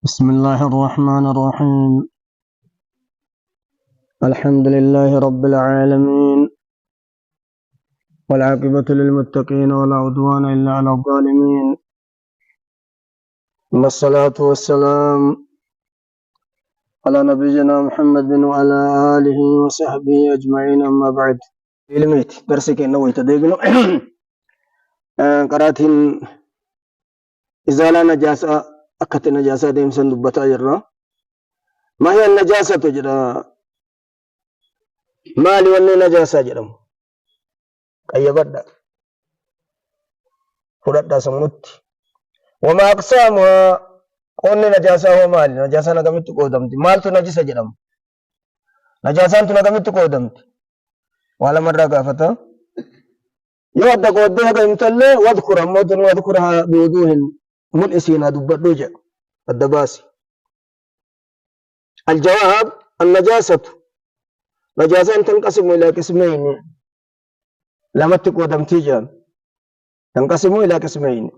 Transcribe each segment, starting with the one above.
بسم الله الرحمن الرحيم. الحمد لله رب العالمين، والعاقبة للمتقين ولا عدوان إلا على الظالمين، ثم الصلاة والسلام على نبينا محمد وعلى آله وصحبه أجمعين. أما بعد، علميت درسك إنه يتدقنوا قراتين إزالة نجاسة أكت نجاسة ديمسن دبتا جرا. ما هي النجاسة جرا؟ مالي وني نجاسة جرم أي بدا فرد سموت. وما أقسامها؟ قلنا نجاسة هو مالي. نجاسة نقمت قودمت. مال تو نجسة جرم. نجاسة تو نقمت قودمت. وعلى مرة قافتا يوضا قودها قيمتالي واذكر أموتن واذكرها بوضوح ملئسين دبت الدباسي. الجواب: النجاسة نجاسة تنقسم إلى قسمين. لما تقودم تيجان تنقسم إلى قسمين.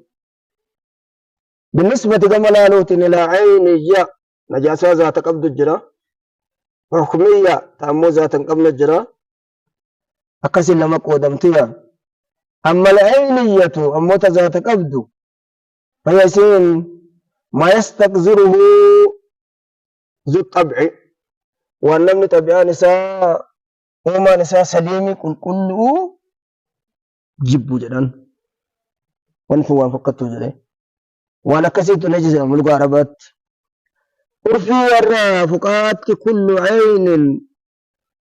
بالنسبة لملالوت إلى عينية نجاسة ذات قبض الجرى، وحكمية تأمو ذات قبل الجرى أقسم لما قودم تيجان. أما العينية أموت ذات قبض فيسين ما يستقذره ذو الطبع، والنمن طبيعة نساء وما نساء سليمي كله جبو جدًا ونفوان فقطو جدًا. وانا كسيت نجس ملقى عربات urfii warra fuqahaatti kullu aynin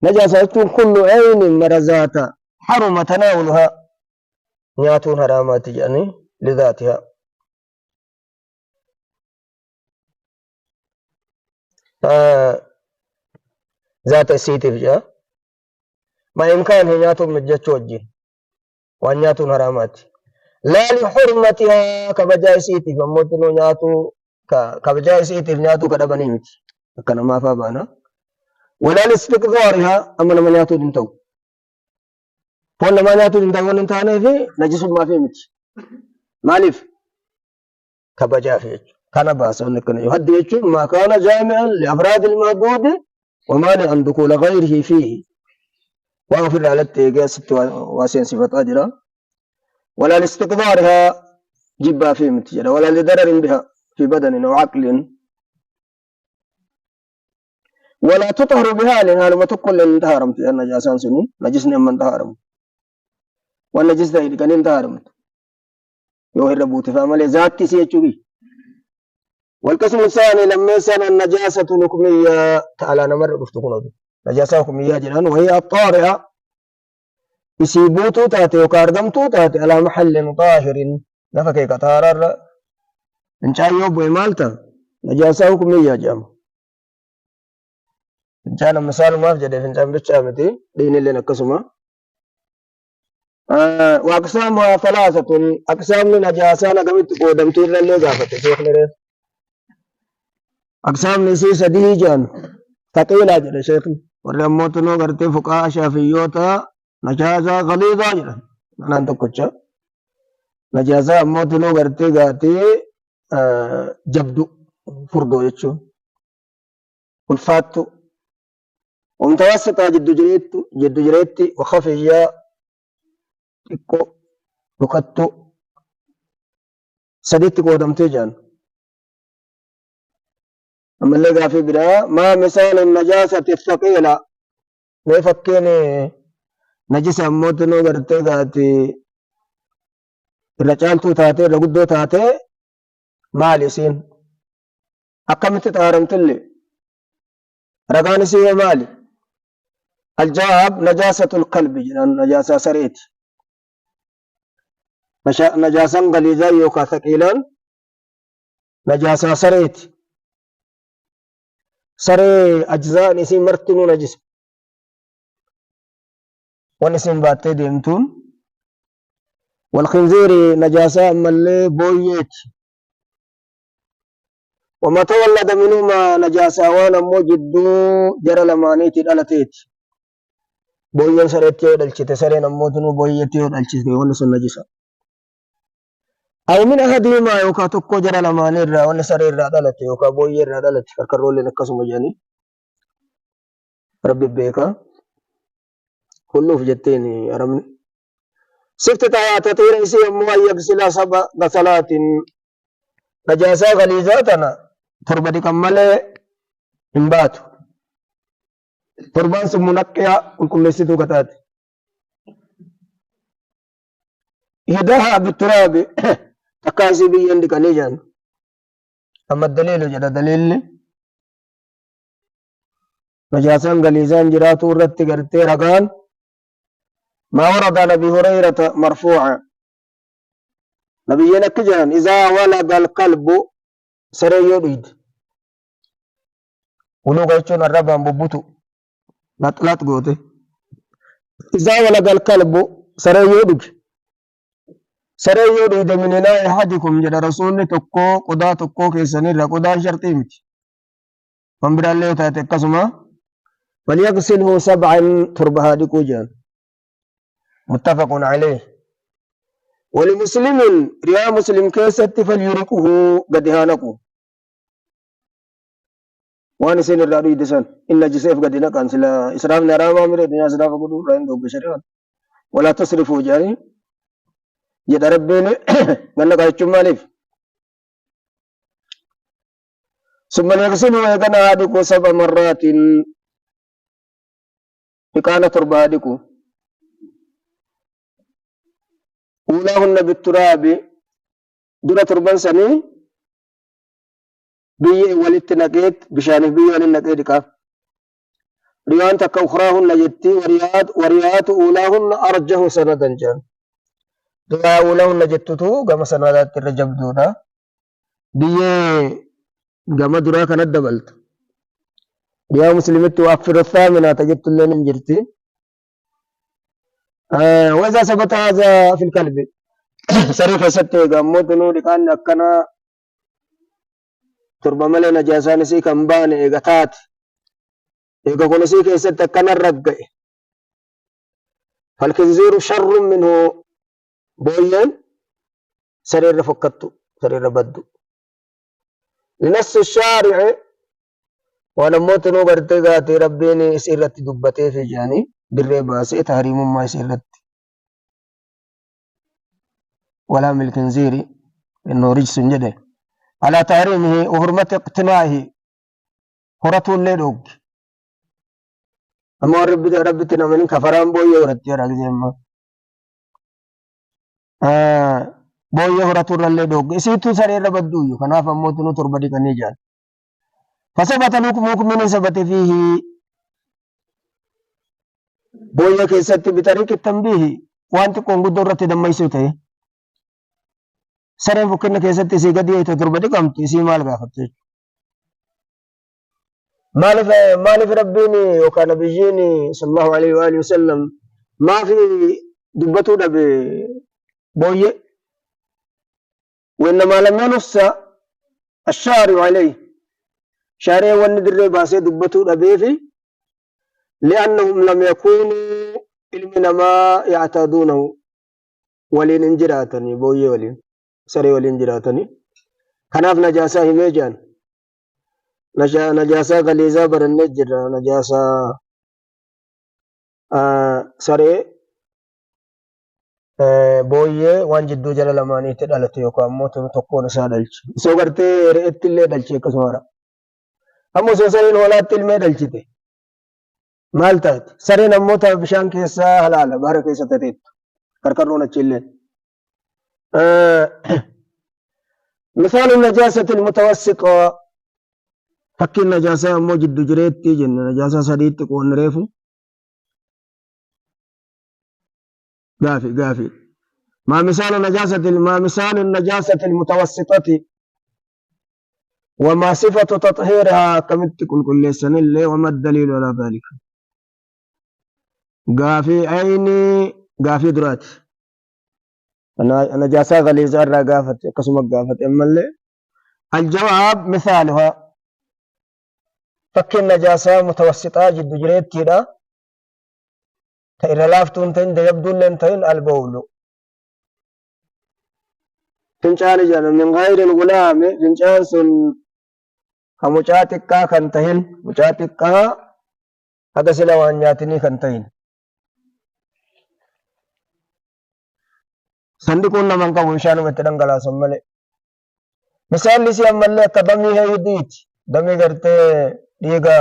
najaasa jechuun kullu aynin marazaata haruma tanaawuluhaa nyaatuun haraamaati jedhanii lidhaatihaa. zaata isiitiif jedha. ma imkaan hin nyaatuun mijjachuu wajjin waan nyaatuun haraamaati. laa lihurmatihaa kabajaa isiitiif ammoo nyaatu kabajaa isiitiif nyaatu kadhabanii miti akka namaa faa baana. walaa listiqdaarihaa amma nama nyaatu hin ta'u. foon namaa nyaatu hin ta'u waan hin taaneef najisummaa fi miti. maaliif? kabajaaf jechuudha. kana baasa wanni akkana yoo haddi jechuun maa kaana jaami'an li afraadi ilmaaduudi ومانع عن دخول غيره فيه. واغفر على التيجاس واسين صفات أجرا. ولا لاستقدارها جبا في متجرة، ولا لضرر بها في بدن أو عقل، ولا تطهر بها لأنها لما تقول لن تهارمت النجاسان سني نجسني من تهارم والنجس ده كان تهارمت يوهي الربوت فعمل ذات سيئة. والقسم الثاني لما يسان النجاسة الحكمية تعالى نمر بفتقونه نجاسة حكمية جنان، وهي الطارئة يسيبوتو تاتي وكاردمتو تاتي على محل طاهر نفكي كتارر انشاء يوبو مالتا نجاسة حكمية جام. انشاء مثال ما في جدي انشاء بتشامتي دين اللي نقسمها. واقسامها ثلاثة. اقسام نجاسة نقمت قودمتو اللي غافت شيخ لريف. أقسام نسي سديه جان ثقيلة جدا شيخ ورموتنو غرتي فقهاء شافعيوتا نجاسة غليظة جدا أنا أنت كتشا نجاسة موتنو غرتي غاتي جبدو فردو يتشو والفاتو ومتوسطة جد جريتي وخفية إكو ركتو سديتي قودمتي جان. أما اللي قافي بدا ما مثال النجاسة الثقيلة ما يفكيني نجسة موتنو غرتي غاتي الرجالتو تاتي رقدو تاتي مالي سين أقمت تارمت اللي رقاني سيه مالي. الجواب: نجاسة القلب جنان نجاسة سريت. نجاسة غليظة يوكا ثقيلا نجاسة سريت. سري أجزاء نسي مرتنو نجس ونسين باتي ديمتون. والخنزير نجاسة ملي بويت. وما تولد منهما نجاسة وانا موجدو جرى لمانيتي الالتيت. بوين سريتي ودلشت سرين اموتنو بويتي ودلشت ونسن نجسة. أو من أحدهما يوكا تكو جرى لمان الرا ولا سرير را دلت يوكا بوي را دلت كركرول نكسو مجاني ربي بيكا كله في جتيني أرمني ستة آيات تطير إسي أمو أن يغسل سبع غسلات نجاسة غليظاتنا تربدي كمالي إنباتو تربان سمونكيا كل لسيتو كتات يدها بالتراب تكاسي بيان دي كنيجان أما الدليل جدا دليل نجاسان غليظان جراتو رت غرتي رغان ما ورد عن ابي هريره مرفوعا نبينا كجان اذا ولد القلب سريو ديد ولو غيچون الربان بوبوتو لات غوته اذا ولد القلب سريو ديد من لا احدكم جد رسول تكو قدا تكو كيسن قدا شرطي مت من برالله تاتي قسمه فليغسله سبعا تربها ديكو جان متفق عليه ولمسلم ريا مسلم كيست فليرقه قدهانكو وانا سين الرادو يدسان إن جسيف قدنا كان سلا إسراف نراما من الدنيا إسراف قدو رأين دوب بشريان ولا تصرفوا جاري جد ربين قلنا قايتشم ماليف ثم يغسله ويقنا هادكو 7 مرات إقانة تربة هادكو أولاهن بالتراب دون تربان سني بي ولت نقيت بشان بي ولن نقيت كاف ريان تك أخراهن جتي وريات أولاهن أرجه سندا جان ريا أولاهن جتتو قام سنادات الرجب دونا بي قام درا كانت دبلت ريا مسلمت وأكفر الثامنة تجت لنا نجرتي وإذا ثبت هذا في القلب سريف ستة قاموت نور كان أكنا تربة ملي نجاسان سي كمبان إيغتات إيغا كون سي كيست أكنا الرقع فالخنزير شر منه بوين سرير فكتو سرير بدو لنص الشارع ونموت نو برتقاتي ربيني سيرت دبتي في جاني دري باسي تحريم ما سيرت ولا من الخنزير إنه رجس جده على تحريمه وحرمة اقتنائه هرته اللي دوغ أما ربي تنمنين كفران بوية ورتي رأي ما بوية هرته اللي دوغ إسيتو سرير بدو كناف أموت نو تربدي كنيجان فثبت لكم من ثبت فيه بوية كيست بطريق التنبيه وانت كون قدرت دميسو تيه سرين فكرنا كيست سي قد يتتربدي قمت سي مال غافت مالف ربيني وكان نبييني صلى الله عليه وآله وسلم ما في دبتو دب بوية وإنما لم ينص الشارع عليه شارع والندر باسي دبتو دبيفي لأنهم لم يكونوا علمنا ما يعتادونه ولين انجراتني بوية ولين سري ولين جراتني كناف نجاسة هميجان نجاسة غليظة برنجر نجاسة سري بوية وان جدو جل لماني تدالت يوكو أمو تنطقون سادلش سو غرتي رئت اللي دلشي كسوارا أمو سو سرين ولات المي دلشي مال تات سرين أمو تا بشان كيسا حلالا بارا كيسا تتيت كركرون اچلين مثال النجاسة المتوسطة فك النجاسة أمو جدو جريت جن نجاسة سديد تكون ريفو قافي ما مثال النجاسة المتوسطة وما صفة تطهيرها كمت كل سنة اللي وما الدليل على ذلك قافي درات أنا جاسا غليظة قافت قسم قافت أما اللي الجواب مثالها فك النجاسة متوسطة جد جريت كده تير لافتون تين يبدو لن تين البول fincaan jedhama min ghayril gulaami fincaan sun ka mucaa xiqqaa kan tahin mucaa xiqqaa haga sila waan nyaatinii kan tahin sandiquun naman qabu bishaanuma itti dhangalaasan malee misaalli si ammallee akka damii haydiiti damii gartee dhiiga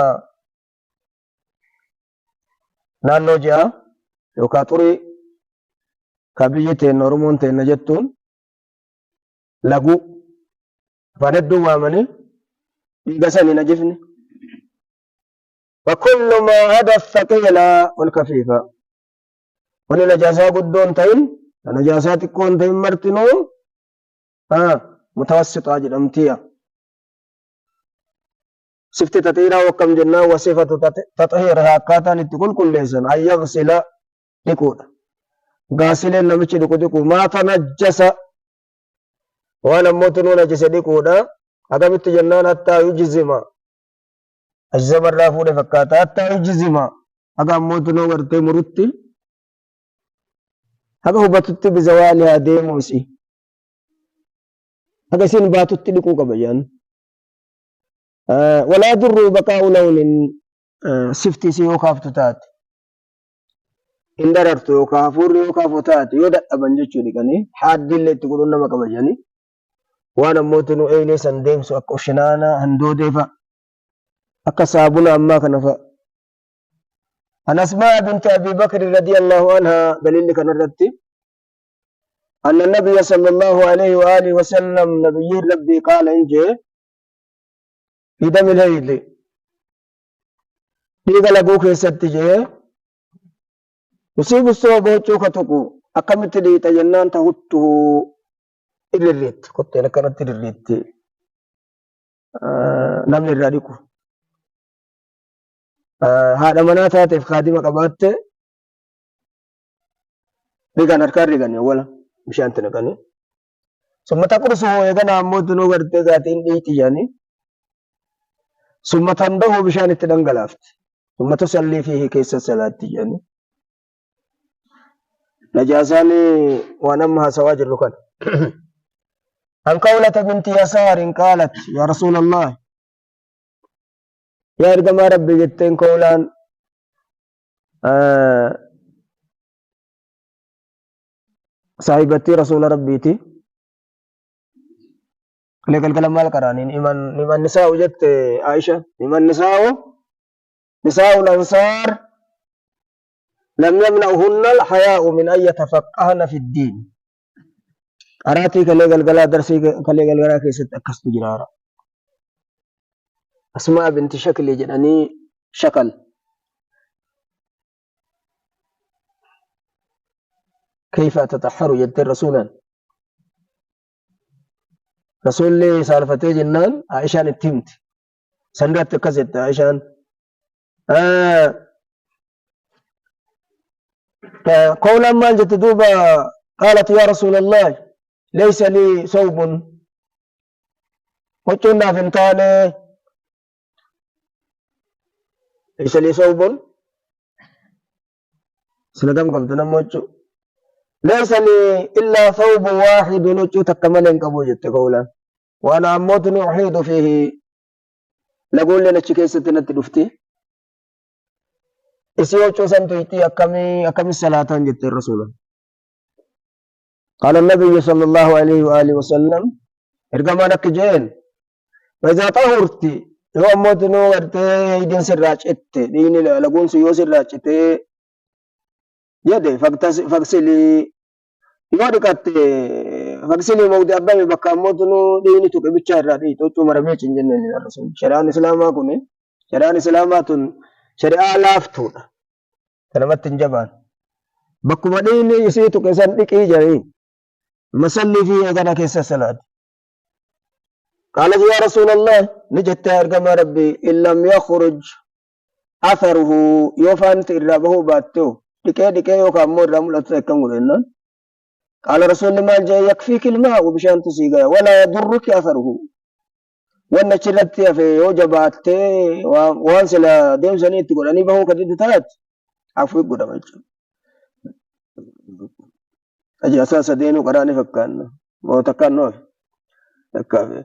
naannoo ji'a yookaan xurii ka biyyi teenna Oromoon teenna jettuun lagu afaan hedduu waamanii dhiiga san hin ajifne وكل ما هدى الثقيل والكفيف ولنجاسة قدون تين نجاسات كون تين مرتنو متوسط أجل أمتية صفة تطهيرها وكم جنة وصفة تطهيرها كاتان تقول كل ليسن أن يغسل لكود غاسل نمشي لكود ما تنجس وانا موتنو نجس لكود أقامت جنان حتى يجزم أجزم الرافود فكاتا حتى يجزم أقام موتنو ورتي مرتي هذا هو باتت بزوالها ديموسي هذا سين باتت لكوك بيان ولا يضر بقاء لون سفتي سيو كافتات إن دررت يوكافور يوكافتات يودا أبنجتشو لكني حاد اللي تقولون ما كبجاني وانا موتنو ايني سنديمسو أكو شنانا هندو ديفا أكا صابونا أما كنفا أن أسماء بنت أبي بكر رضي الله عنها دليل كان الرتي أن النبي صلى الله عليه وآله وسلم نبي ربي قال إنجي في دم الهيد ديغا لغوك يستجي يصيب الصوب وچوك تقو أكمت لي تجنان تهته إلريت كنت أنا كانت إلريت نمن الراديكو هذا مناتا تف خادمة قبات ريغان أركار ريغان ولا مش أنت نكاني ثم تقرصه يغنى عمود نوغر تغاتين ديتي يعني ثم تنده بشان التدنغلافت ثم تصلي فيه كيس الصلاة يعني نجازاني ونمها سواج الركن عن قولة بنت يسار قالت يا رسول الله يا رجل ربي جتين قولان صاحبتي رسول ربيتي لكن الكلام مال قرانين إيمان نساء وجدت عائشة إيمان نساء الأنصار لم يمنعهن الحياء من أن يتفقهن في الدين أراتي كالقلا درسي كالقلا كيست أكست جرارا أسماء بنت شكل جناني شكل كيف تتحر يد رسولا رسول الله سالفتي جنان عائشان التمت سندت كزت عائشان قولا ما جت دوبا قالت يا رسول الله ليس لي ثوب وكنا فنتاني ليس لي ثوب سلقم قبض نموچو ليس لي إلا ثوب واحد نوچو تكمل انقبو جت قولا وانا اموت نوحيد فيه لقول لنا چكيست نتدفتي اسيوچو سنتويتي أكمي الصلاة جت الرسول قال النبي صلى الله عليه وآله وسلم ارقما لك جين وإذا طهرتي yoo ammoo gartee hidin sirraa citte dhiigni laguunsi yoo sirraa citte jedhe faqsilii yoo dhiqatte faqsilii mawdi abbame bakka ammoo dhiigni tuqe bichaa irraa dhiitu huccuu maramee cin jenneen shari'aan islaamaa kun shari'aan islaamaa tun shari'aa laaftuudha kanamatti hin jabaan bakkuma dhiigni isii tuqe san dhiqii jedhanii masallii fi eegana keessa salaati قالت يا رسول الله نجت ارقم ربي إن لم يخرج أثره يوفانت إرابه باتو دكي يوكا مور رمول أتسكن قلنا قال رسول الله جاء يكفيك الماء وبشان تسيقا ولا يضرك أثره وانا شرت في وجبات وانسلا ديم سنيت تقول أني بهو كدد تات عفو يقول أمجو أجي أساس دينو قراني فكان وتكنوه تكافي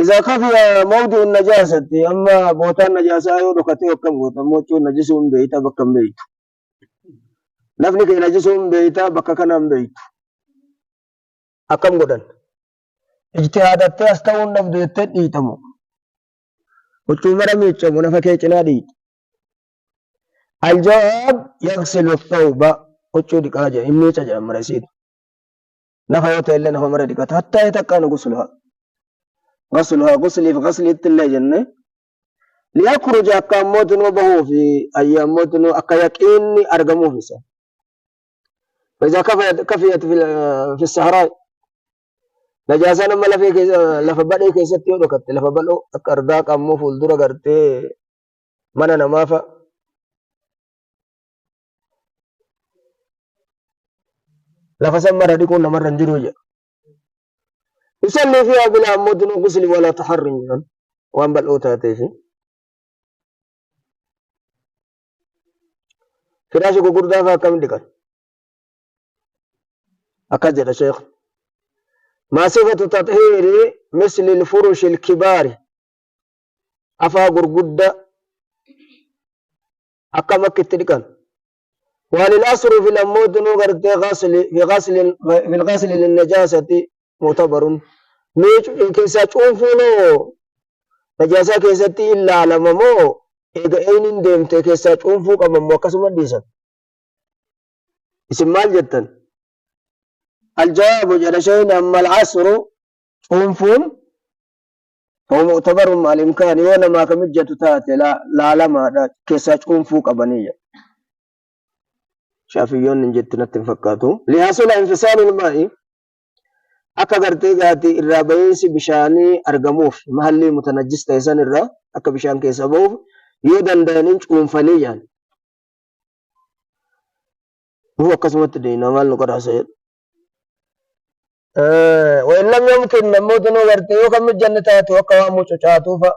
إذا خفي موضع النجاسة أما بوتان نجاسة يودكتي وكم بوتا موتو نجسون بيتا بكم بيت نفني كي نجسون بيتا بكا كنام بيت أكم قدن اجتهادات أستوون نفدو يتدي تمو وچو مرمي چمو نفكي چنادي الجواب يغسل الثوب وچو دقاجة إمني چجا مرسيد نفا يوتا إلا نفا مرة دقات حتى يتكان غسلها غسل في غسل التلا جنة ليخرج أكام موتنو بهو في أيام موتنو أكا يكيني أرقمو في سا فإذا كفيت في الصحراء نجاسة نما لفبالي كيست يودو كت لفبالو أكارداك أمو فولدورا غرتي منا نمافا لفسمر ديكون نمر رنجروجا يصلي فيها بلا مدن غسل ولا تحرم وان بلوتا تيفي فراش غوردا فكم دكان اكجد شيخ ما صفة تطهير مثل الفرش الكبار افا غرغدا اكمك تدكان وللأسر في الأمود نغرد في الغسل للنجاسة معتبر ميج كيسا چونفونو نجاسة كيستي إلا على ممو إيغا إينين ديمت كيسا چونفو قممو كسما ديسا اسم مال جدا الجواب جلشين أما العصر چونفون فهو معتبر مع الإمكان يونما كمجة تاتي لا لما كيسا چونفو قبنية شافيون نجتنا تنفكاتو لحصل انفصال الماء akka gartee gaati irraa bayeessi bishaanii argamuuf mahalli mutanajjis ta'esan irraa akka bishaan keessa ba'uuf yoo danda'aniin cuunfanii yaan هو akkasumatti deena maal nu qadaasa وإن لم يمكن نموت نو gartee yoo kam jannataatu akka waan mucucaatuufa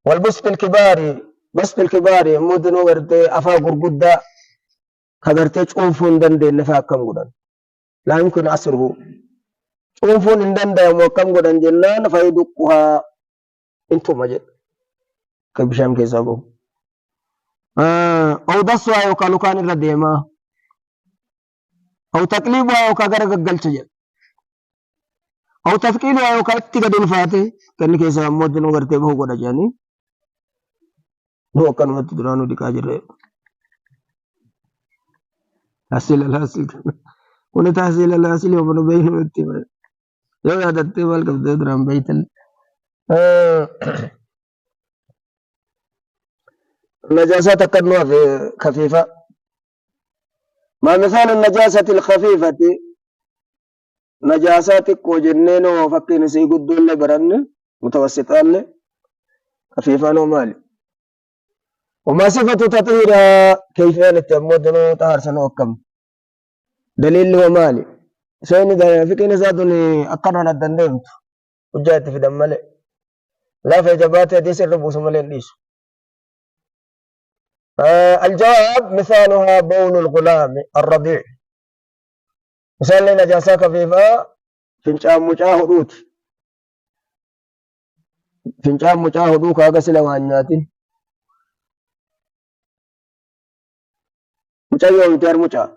والبسط الكباري بسط الكباري يموت نو gartee afaa gurguddaa ka gartee cuunfuu hin dandeenye faa akkam godhan لا يمكن عصره cuunfuun hin danda'amu akkam godhan jennaan fayyidquhaa intu majed ka bishaan keessaa bahu أو دسوا أو كالوكان الرديمة أو تقليبها أو كغير الجلتجل أو تثقيلها أو كاتيك دنفاتي كان كيسا مود نغرتي بهو قد جاني هو كان متدرانو دكاجر حسيل الحسيل كون تحصيل الحسيل ومن بينه التمال لو هذا التمال كيف تدران بيت النجاسات كنوع خفيفة ما مثال النجاسة الخفيفة نجاسات كوجنين وفكين سيقود اللي برن متوسطان خفيفة ومالي وما صفة تطهيرها كيف يتمدن طهر سنوكم دليل ومالي سيني دا فكين زادني أقرنا الدندمت وجاءت في دمالي لا في جبات يديس الربوس ملين ليش الجواب مثالها بول الغلام الرضيع مثال نجاسة خفيفة فنجان مجاهدوت فنجان مجاهدو كاغسل وانياتي مجاهدو يتير مجاه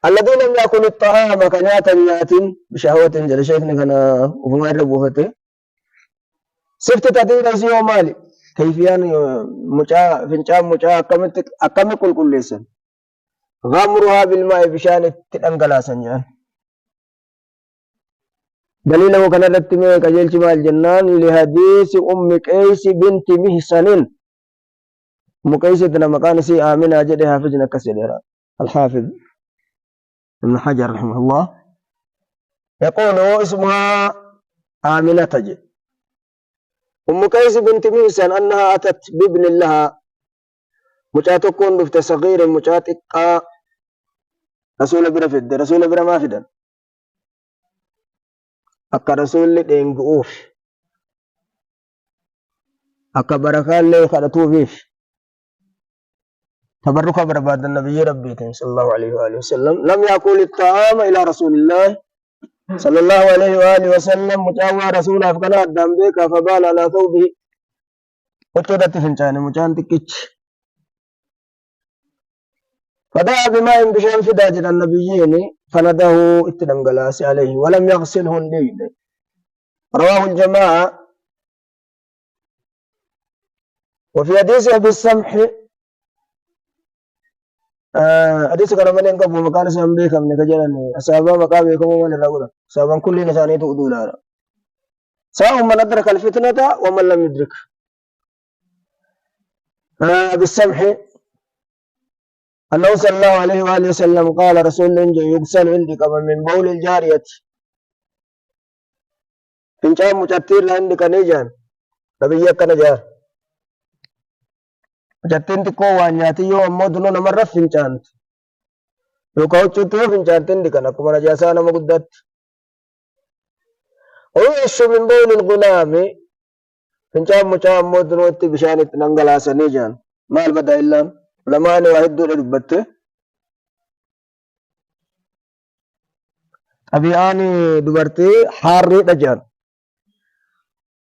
الذين لم يأكلوا الطعام كنياتا نياتين بشهوة جل شيخنا كان وفما يربوهته سفت تدير سيو مالي كيفيان مجا فنجان مجا أكم كل ليسن غمرها بالماء بشان تنقلاسن يعني دليل وكان رتمي كجيل شمال الجنان لحديث أم قيس بنت محصن مقيسة مكان سي آمنة جد حافظنا كسيرا الحافظ ابن حجر رحمه الله يقول اسمها آمنة تجد أم قيس بنت محصن أنها أتت بابن لها مجات كون دفت صغير مجات إقا رسول برا فد رسول برا ما فدن أكا رسول دينغوف أكا بركان لي خلطو فيف تبرك برباد النبي ربي صلى الله عليه وآله وسلم لم يأكل الطعام إلى رسول الله صلى الله عليه وآله وسلم مجاوى رسول أفغان الدم بك فبال على ثوبه وتودت فنجان مجان تكتش فدعا بماء بشام في داجر النبيين فنده اتدنقلاس عليه ولم يغسله الليل رواه الجماعة. وفي حديث أبي السمح حديث كان من ينقب مكان سنبيك من كجلني أصابا مقابيكم ومن الرغل أصابا كل نساني تؤدولا سواء من أدرك الفتنة ومن لم يدرك. أبي السمح أنه صلى الله عليه وآله وسلم قال رسول الله يغسل عندك من بول الجارية إن شاء مجتير عندك نيجان نبيك نجار مجتين تكو وانياتي يو أمودنو نمر فنجانت يوكاو چوتو فنجانتين ديكنا كما نجاسانا مقدت ويش من بول الغلام فنجان مجا أمودنو اتي بشانت ننغلاسا نيجان ما البدا إلا لماني واحد دول ربته أبي آني دبرتي حاري دجان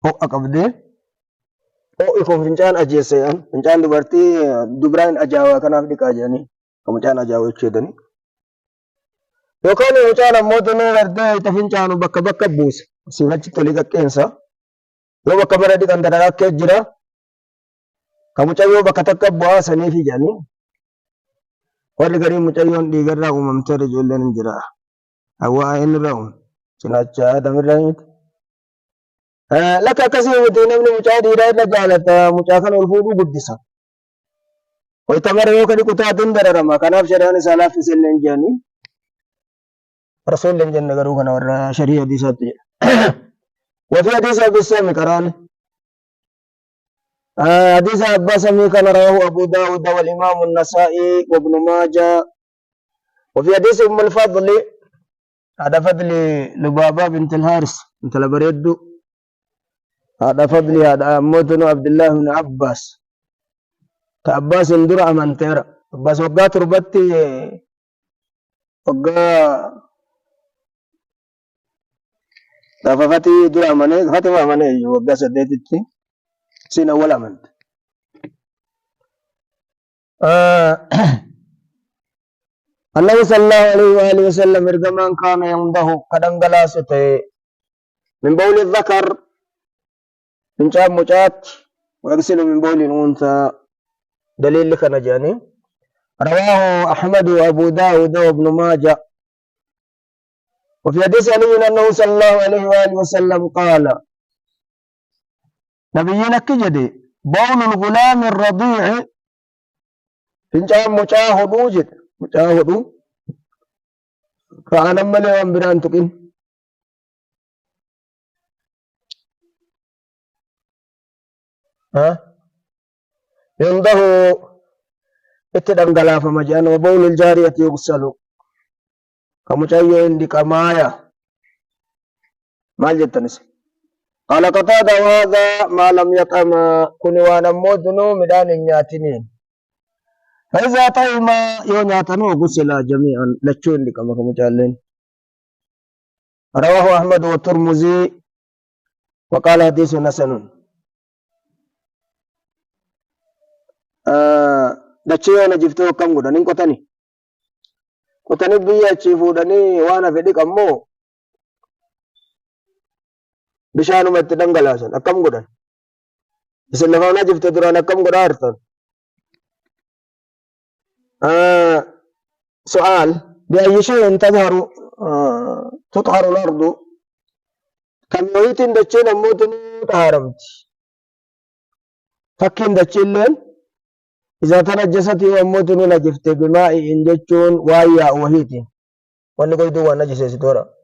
هو أقبدي هو يكون فنجان أجيسيان فنجان دبرتي دبرين أجاوا كان أفدي كاجاني فنجان أجاوا يتشيدني يوكاني فنجان أمودنو ورده تفنجانو بكا بكا بوس سيغاتي توليكا كينسا يو بكا بردي كان دراك كجرا كمچايو بكا تكا بوا سنيفي جاني warri garii mucayyoon dhiigarraa uumamtee ijoolleen hin jira hawaa inni ra'uun cinaacha damirraa miti lakka akkasii miti namni mucaa dhiiraa irra jaalata mucaa kana ol fuudhuu guddisa waytamara yoo kadi kutaatiin dararama kanaaf shari'aan isaa laaffisee hin jedhani rasuulleen jenne garuu kana warra sharii hadiisaatti jedha wafi hadiisa bisami qaraan حديث عباس كان رواه أبو داود والإمام النسائي وابن ماجه. وفي حديث أم الفضل هذا فضل لبابا بنت الحارث بنت البريد هذا فضل هذا موتن عبد الله بن عباس كعباس اندر أمن تيرا عباس وقا تربتي وقا ففتي در أمني فاتما أمني وقا سديتي سين أول أمن النبي صلى الله عليه وآله وسلم إرجمان كان يمده كدنجلا ستة من بول الذكر من شاب مجات ويغسل من بول الأنثى دليل لك نجاني رواه أحمد وأبو داود وابن ماجه. وفي حديث علي أنه صلى الله عليه وآله وسلم قال نبينا كجدي بول الغلام الرضيع فنجان مجاهدو جد مجاهدو فأنا ملي وانبران تقين عنده اتدنقلا فمجان وبول الجارية يغسل كمجايو عندي كمايا ما جتنس قال قتادة وهذا ما لم يطعم كن وانا مودنو مدان نياتنين فإذا طعم يو نياتنو غسل جميعا لتشون لك ما كمجالين. رواه أحمد والترمذي وقال حديث حسن. دچيو نجفتو كم غدنين قتني بيا تشيفودني وانا فديك امو bishaanuma itti dhangalaasan akkam godhan isin lafaanaa jifte duraan akkam godhaa hartan سؤال بأي شيء تطهر الأرض كم يويت دچين أموتن طهرمت فكين دچين لين إذا تنجست أموتن نجفت بماء إنجتون وايا وهيت ونقول دوا نجس ستورا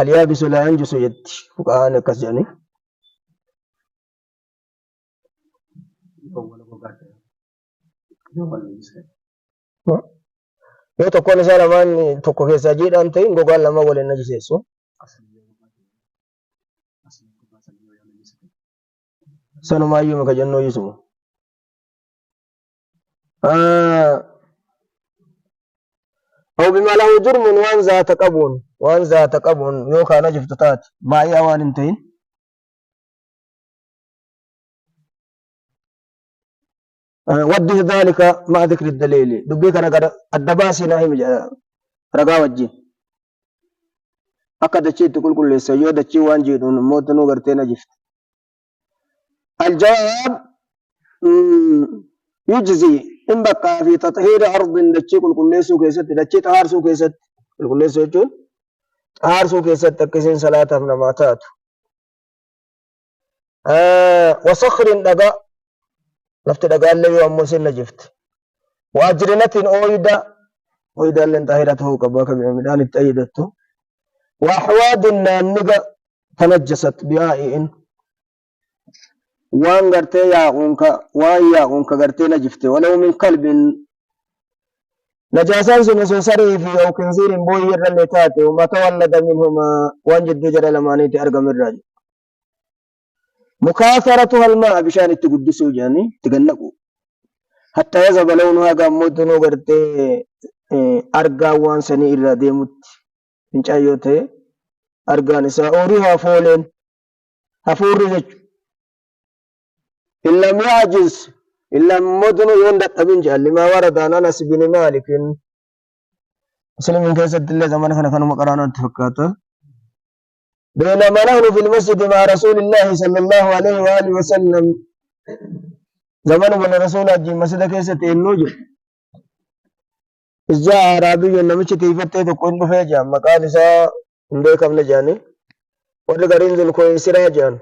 اليابس لا ينجس يد فقهاء كسجاني yoo tokkoon isaa lamaan tokko keessaa jiidhaan ta'in gogaan lama waliin najiseessu sanumaayyuu maka jennoo yisumu آه أو بما له جرم وان ذات قبون وان ذات قبون يوكا نجف تتات باي أوان انتين وده ذلك مع ذكر الدليل دبيك أنا قد الدباسي ناهم رقا وجه أكد تشي تقول كل سيودة تشي وان جيدون موتنو غرتين جفت الجواب يجزي إن بقى في تطهير أرض دتشي كل سو كيست دتشي طهار سو كيست كل سو يجون طهار سو كيست تكسين صلاة من ماتات وصخر دقا لفت دقا اللي يوم مسن نجفت وأجرنة أويدا لن طهيرته كباك بمدان التأيدته وأحواد النجا تنجست بآئين وان غرتي ياقونك غرتي نجفته ولو من قلب نجاسان سنسوسري في أو كنزير بوير الليتاتي وما تولد منهما وان جد جرى لمانيتي أرقم الراجل مكاثرتها الماء بشان التقدسوا جاني تقنقوا حتى يذهب لونها قامودنو غرتي أرقا وان سني إرى ديمت إنش أيوتي أرقا نساء أوريها فولين هفور رجج إن لم يعجز إلا مدن يندق من جهل لما ورد عن أنس بن مالك مسلم من كيسة الله زمان كانوا مقرانا تفكاته بينما نحن في المسجد مع رسول الله صلى الله عليه وآله وسلم زمان من رسول الله مسجد كيسة النجم إذ جاء عربي نمشي تيفتي تقول فيجا مقال سا نديك من جاني ورقرين ذو الكوي سراجان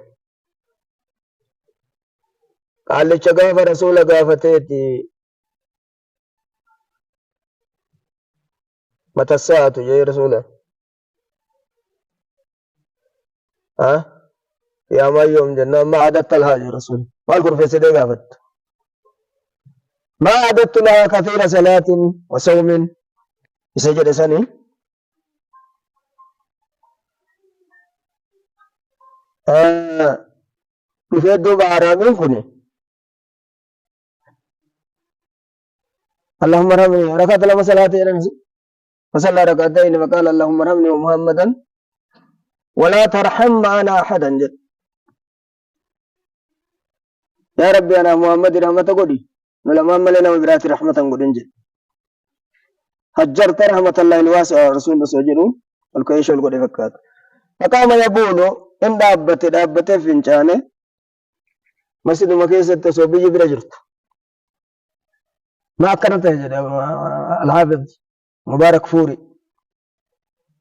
قال لي شغاف رسول غافتي متى الساعة يا رسول الله يا ما يوم جنة ما عددت لها يا رسول ما الكل في سيدي غافت ما عددت لها كثير صلاة وصوم يسجد سني بفيد دوبا عرامين كوني اللهم ارحمني ركعت لما صلاتين فصلى ركعتين فقال اللهم ارحمني ومحمدا ولا ترحم معنا احدا جد يا ربي انا محمد رحمة قولي ولما ملنا وبرات رحمة قولي جد هجرت رحمة الله الواسعة رسول الله سجنون والكيش والقولي فكات فقام يقول ان دابت فنجانه مسجد مكيسة تسوبي برجرت ما كانت الحافظ مبارك فوري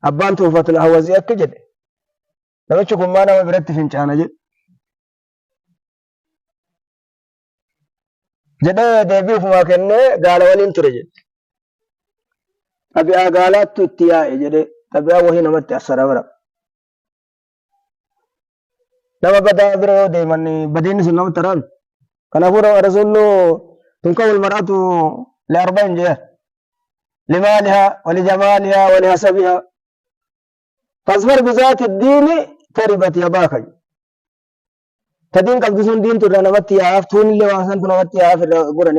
أبان توفت الأهوازي أكجد لما تشوفوا ما أنا برت فنجانا جدا دبي فما كنا قال ولين ترجع أبي أقالات تتيا جدا أبي وهي نمت أسرع ورا لما بدأ بريو ديماني بدين سنو تران كنا فورا رسولو تنكو المرأة لأربعين جهة لمالها ولجمالها ولحسبها فاصبر بذات الدين تربت يباك تدين قبضسون دين ترانا متي عاف تون اللي واسن تنوتي عاف القرآن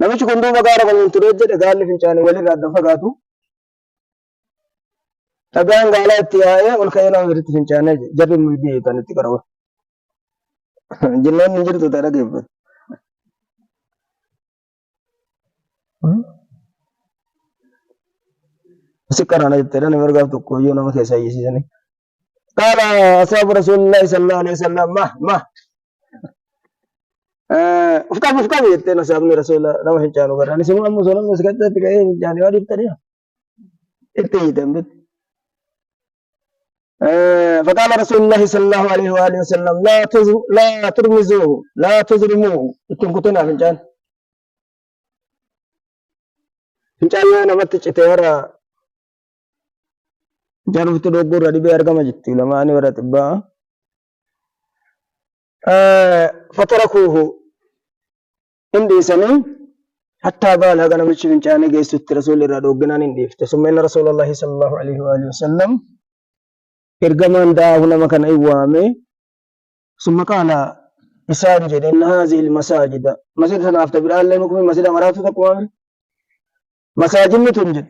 نمشي كندو مقارا قلن تريد قال لي فنشاني ولي راد فقاتو تبان قال اتيايا والخينا ورت فنشاني جرب مدي تانتي كروا جنان نجر تو ترى كيف سكرنا جتنا نمرقا تكو يونا ما كيسا يسيسني قال أصحاب رسول الله صلى الله عليه وسلم ما ufkami jette sabni rasul nama hinchanu garani simu ammu solam masgatta tigaye jani wadi tariya itte yidambet فقال رسول الله صلى الله عليه واله وسلم لا ترمزوه لا تظلموه itin kutuna hinchan hinchan namatti citera jangan itu dogur di biar kamu jitu lama ani berat ba fatarakuhu indi sani hatta bala kana michin chane gesu rasul radognan indi tasumma rasulullah sallallahu alaihi wasallam irgaman da huna makan aywame summa qala إسان جد إن هذه المساجد مسجد سنافت برال لنكم مسجد مراتو تقوى مساجد تنجد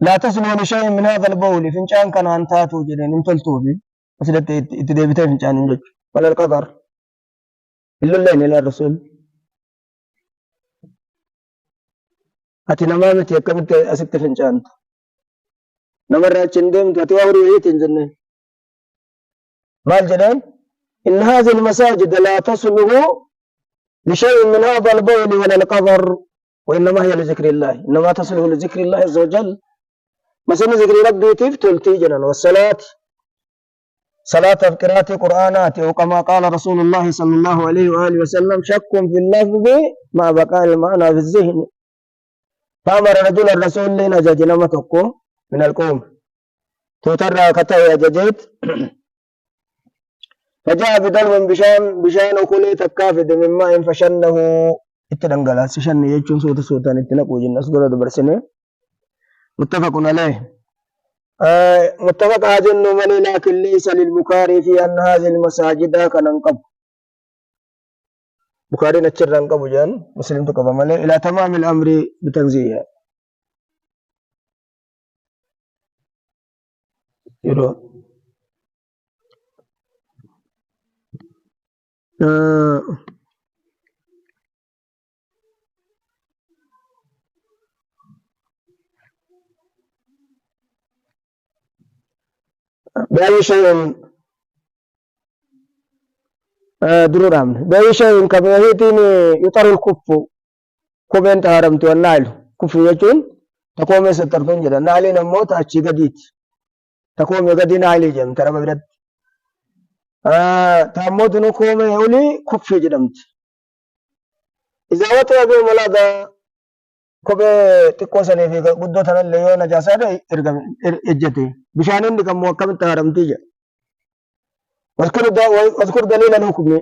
لا تصلوا لشيء من هذا البول فنجان كان أنتاتو جدين انتلتو بي مسجد اتدابتين فنجان نجد ولا القدر إلا اللين إلى الرسول أتي نمامتي يكمت أسكت فنجان نمرة چندم تتوى وريت جنة مال جدين إن هذه المساجد لا تصله لشيء من هذا البول ولا القبر وإنما هي لذكر الله إنما تصله لذكر الله عز وجل مثلا ذكر ربي تفتل جنا والصلاة صلاة قراءة قرآنات وكما قال رسول الله صلى الله عليه وآله وسلم شك في اللفظ ما بقى المعنى في الذهن فأمر رجل الرسول لنا جاجنا متقو من القوم توتر كتاو جاجيت فجاء بدلو بشان وكلي تكافد من ماء فشنه اتدنقل سشن يجون سوتا اتنقو جنس قرد برسنه متفق عليه متفق هذا من لكن ليس للبخاري في أن هذه المساجد كننقب بخاري نتشر ننقب جان مسلم تقب ملي إلى تمام الأمر بتنزيه يرو بأي شيء درورام بأي شيء كبيرتين يطر الكف كوبين تهرمت والنايل كف يجون تقوم سترفن جدا نالي نموت أشي قديت تقوم يقدي نالي جم ترى ببرد تاموت نقوم يولي كف جدمت إذا وطوا بهم ولا kophee xiqqoo sanii fi guddoo tanallee yoo najaasaadha ejjete bishaaniin dhiqamu akkamitti haramtii jedha واذكر دليل الحكم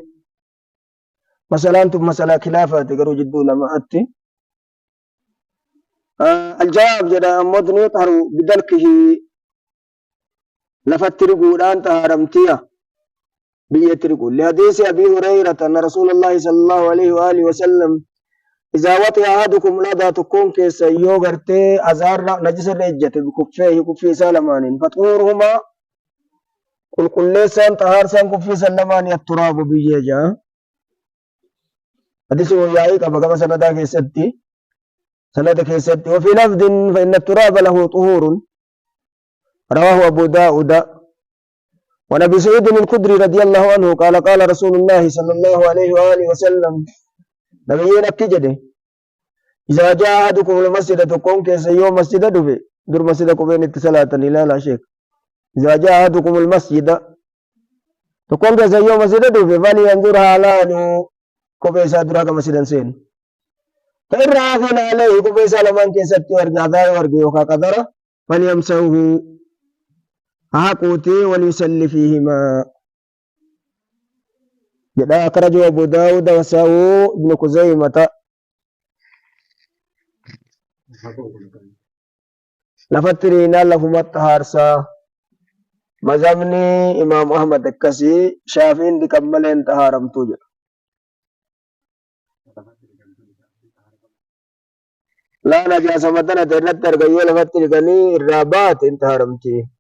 مثلا انتم مسألة خلافة تقروا جدو لما أتي الجواب جدا مدن يطهر بدلكه لفترقوا الآن تهرمتيا بيترقوا لحديث أبي هريرة أن رسول الله صلى الله عليه وآله وسلم إذا وطئ أحدكم لدى تكون كيس يوغرتي أزار نجس الرجة بكفيه كفي سالمان فطهورهما كل لسان طهارسان كفي سلمان التراب بيجا حديث يعيق بقى سنة كيستي وفي لفظ فإن التراب له طهور رواه أبو داود ونبي سعيد الخدري رضي الله عنه قال قال رسول الله صلى الله عليه وآله وسلم نبينا كجده إذا جاء أحدكم المسجد تقوم كيس يوم مسجد دفي دور مسجد كوبين اتصالات لا شيخ إذا جاء أحدكم المسجد تقوم كيس يوم مسجد دفي فلينظر على كوبين سادرا كمسجد سين فإن رأى عليه كوبين سالمان كيس تورجع ذا ورجع يوكا قدر فليمسه أحقوتي وليسلي فيهما جدا أخرجه أبو داود وساوه ابن خزيمة لفترينا لفما الطهارسا مذهبني إمام أحمد الكسي شافين دي كمالين طهارم توجد لا نجاسة مدنة ترنت ترغيو لفتريني الرابات انتهارمتي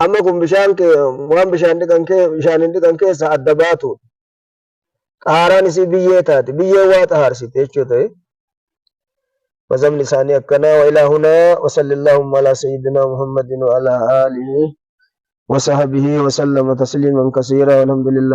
أما كم بشان ke waan bishaan dhiqan keessa adda baatu qaaraan isii biyyee taate biyyee waa xahaarsite jechuu ta'e mazhabni isaanii akkana wa ilaa hunaa wa sallallahu ala sayyidina muhammadin wa ala alihi wa sahbihi wa sallama tasliman kasiira walhamdulillah